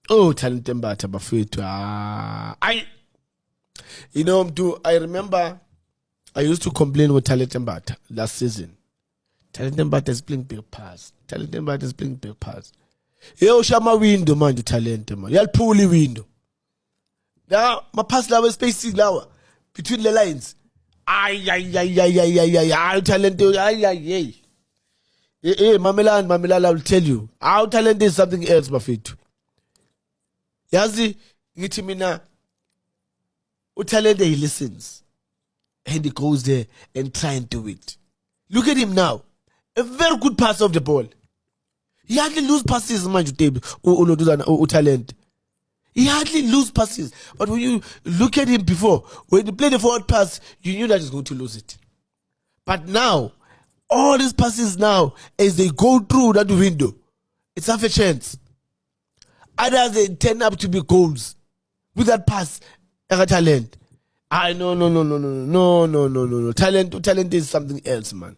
Oh, talent Mbatha bafethu. I remember I used to complain with Talent Mbatha last season. Talent Mbatha is playing big pass. Talent Mbatha is playing big pass. Yo shama window man, talent man. Yal pull window. Now my pass lawa spacing lawa between the lines. Ay, talent. Ay. Mamelana, I will tell you. Our talent is something else, bafethu. Yazi, ngithi mina, utalent he listens. And he goes there and try and do it. Look at him now. A very good passer of the ball. He hardly lose passes, man, talent. He hardly lose passes. But when you look at him before, when he played the forward pass, you knew that he's going to lose it. But now, all these passes now, as they go through that window, it's half a chance. Others, they turn up to be goals with that pass. Talent. No. Talent is something else, man.